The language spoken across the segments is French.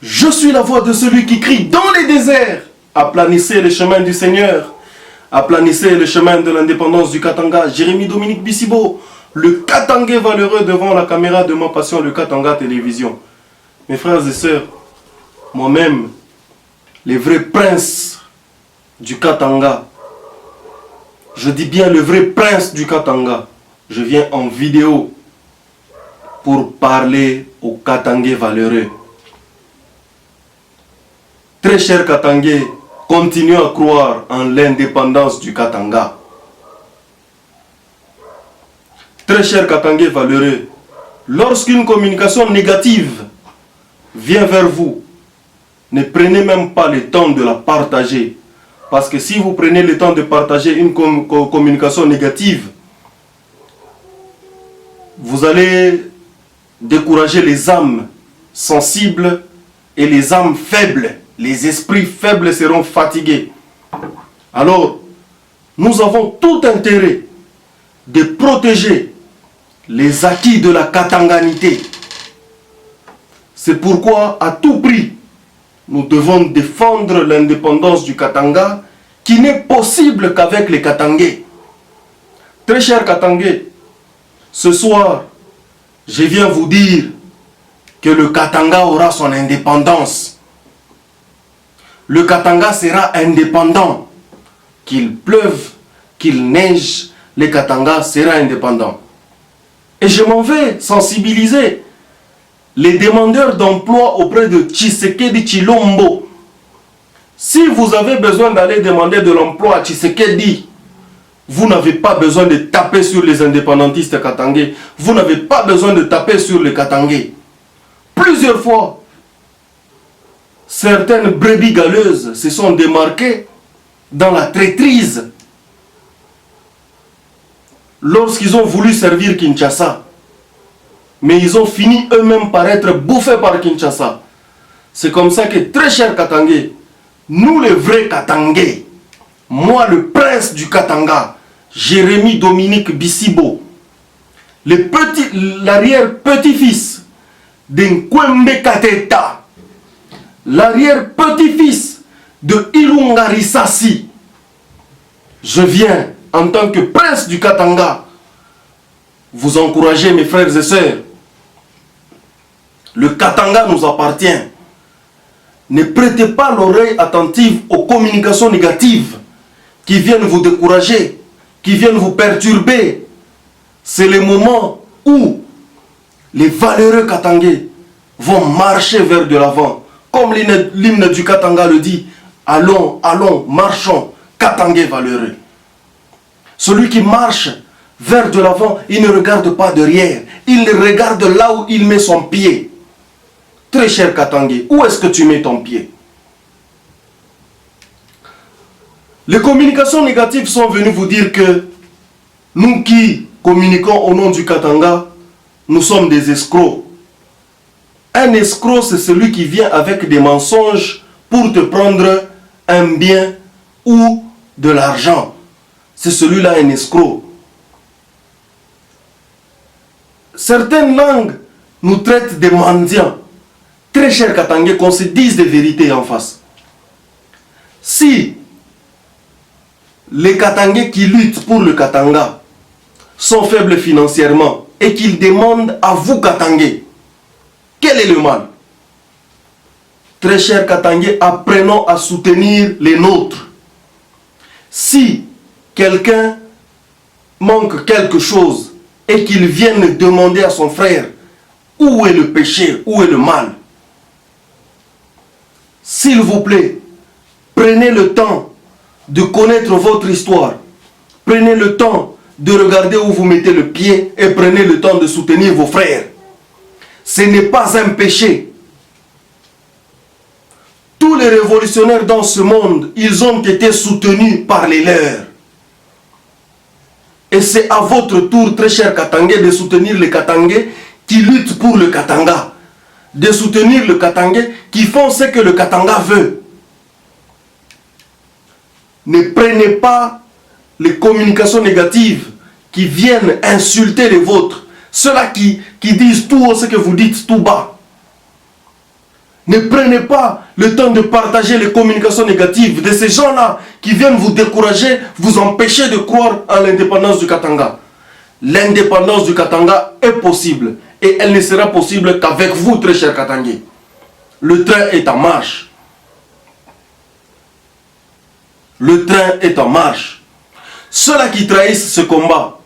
Je suis la voix de celui qui crie dans les déserts. Aplanissez les chemins du Seigneur. Aplanissez le chemin de l'indépendance du Katanga. Jérémie Dominique Bissibo, le Katangais valeureux devant la caméra de ma passion, le Katanga Télévision. Mes frères et sœurs, moi-même, les vrais princes du Katanga, je dis bien le vrai prince du Katanga, je viens en vidéo pour parler aux Katangais valeureux. Très chers Katangais, continuez à croire en l'indépendance du Katanga. Très chers Katangais valeureux, lorsqu'une communication négative vient vers vous, ne prenez même pas le temps de la partager. Parce que si vous prenez le temps de partager une communication négative, vous allez décourager les âmes sensibles et les âmes faibles. Les esprits faibles seront fatigués. Alors, nous avons tout intérêt de protéger les acquis de la katanganité. C'est pourquoi, à tout prix, nous devons défendre l'indépendance du Katanga, qui n'est possible qu'avec les Katangais. Très chers Katangais, ce soir, je viens vous dire que le Katanga aura son indépendance. Le Katanga sera indépendant. Qu'il pleuve, qu'il neige, le Katanga sera indépendant. Et je m'en vais sensibiliser les demandeurs d'emploi auprès de Tshisekedi Tshilombo. Si vous avez besoin d'aller demander de l'emploi à Tshisekedi, vous n'avez pas besoin de taper sur les indépendantistes katangais. Vous n'avez pas besoin de taper sur les Katangais. Plusieurs fois, certaines brebis galeuses se sont démarquées dans la traîtrise lorsqu'ils ont voulu servir Kinshasa. Mais ils ont fini eux-mêmes par être bouffés par Kinshasa. C'est comme ça que, très chers Katangais, nous les vrais Katangais, moi le prince du Katanga, Jérémie Dominique Bissibo, l'arrière-petit-fils d'Nkwembe Kateta, l'arrière-petit-fils de Ilunga Risasi, je viens en tant que prince du Katanga vous encourager, mes frères et sœurs. Le Katanga nous appartient. Ne prêtez pas l'oreille attentive aux communications négatives qui viennent vous décourager, qui viennent vous perturber. C'est le moment où les valeureux Katangais vont marcher vers de l'avant. Comme l'hymne du Katanga le dit, allons, allons, marchons, Katangais valeureux. Celui qui marche vers de l'avant, il ne regarde pas derrière. Il regarde là où il met son pied. Très cher Katangais, où est-ce que tu mets ton pied? Les communications négatives sont venues vous dire que nous qui communiquons au nom du Katanga, nous sommes des escrocs. Un escroc, c'est celui qui vient avec des mensonges pour te prendre un bien ou de l'argent. C'est celui-là un escroc. Certaines langues nous traitent de mendiants. Très cher Katangais, qu'on se dise des vérités en face. Si les Katangais qui luttent pour le Katanga sont faibles financièrement et qu'ils demandent à vous Katangais, quel est le mal? Très cher Katangais, apprenons à soutenir les nôtres. Si quelqu'un manque quelque chose et qu'il vienne demander à son frère où est le péché, où est le mal, s'il vous plaît, prenez le temps de connaître votre histoire. Prenez le temps de regarder où vous mettez le pied et prenez le temps de soutenir vos frères. Ce n'est pas un péché. Tous les révolutionnaires dans ce monde, ils ont été soutenus par les leurs. Et c'est à votre tour, très cher Katangais, de soutenir les Katangais qui luttent pour le Katanga. De soutenir le Katangais qui font ce que le Katanga veut. Ne prenez pas les communications négatives qui viennent insulter les vôtres. Ceux-là qui disent tout haut ce que vous dites tout bas. Ne prenez pas le temps de partager les communications négatives de ces gens-là qui viennent vous décourager, vous empêcher de croire en l'indépendance du Katanga. L'indépendance du Katanga est possible et elle ne sera possible qu'avec vous, très chers Katangais. Le train est en marche. Le train est en marche. Ceux-là qui trahissent ce combat,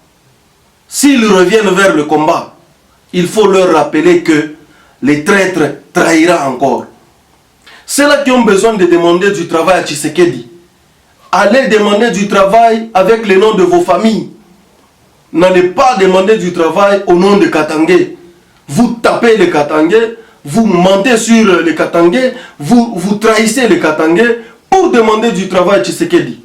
s'ils reviennent vers le combat, il faut leur rappeler que les traîtres trahiront encore. Ceux-là qui ont besoin de demander du travail à Tshisekedi, allez demander du travail avec les noms de vos familles. N'allez pas demander du travail au nom de Katangais. Vous tapez les Katangais, vous mentez sur les Katangais, vous trahissez les Katangais pour demander du travail à Tshisekedi.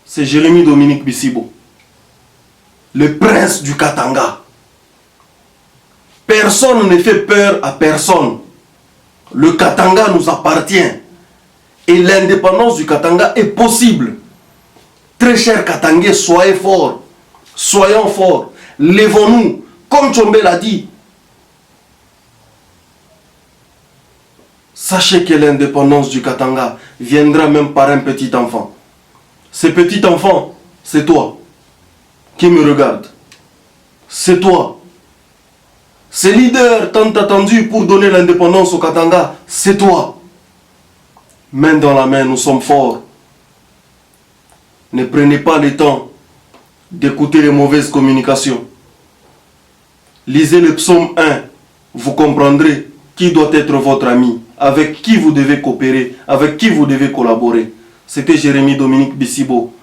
C'est Jérémy Dominique Bissibo, le prince du Katanga. Personne ne fait peur à personne. Le Katanga nous appartient. Et l'indépendance du Katanga est possible. Très chers Katangais, soyez forts. Soyons forts. Lèvons-nous. Comme Tchombe l'a dit. Sachez que l'indépendance du Katanga viendra même par un petit enfant. Ce petit enfant, c'est toi qui me regarde. C'est toi. Ce leader tant attendu pour donner l'indépendance au Katanga, c'est toi. Main dans la main, nous sommes forts. Ne prenez pas le temps d'écouter les mauvaises communications. Lisez le psaume 1, vous comprendrez qui doit être votre ami, avec qui vous devez coopérer, avec qui vous devez collaborer. C'était Jérémy Dominique Bissibo,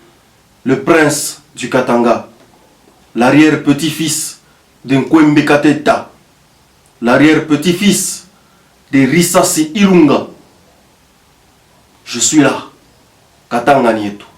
le prince du Katanga, l'arrière-petit-fils d'Nkwembe Kateta, l'arrière-petit-fils de Risasi Ilunga. Je suis là, Katanga Nieto.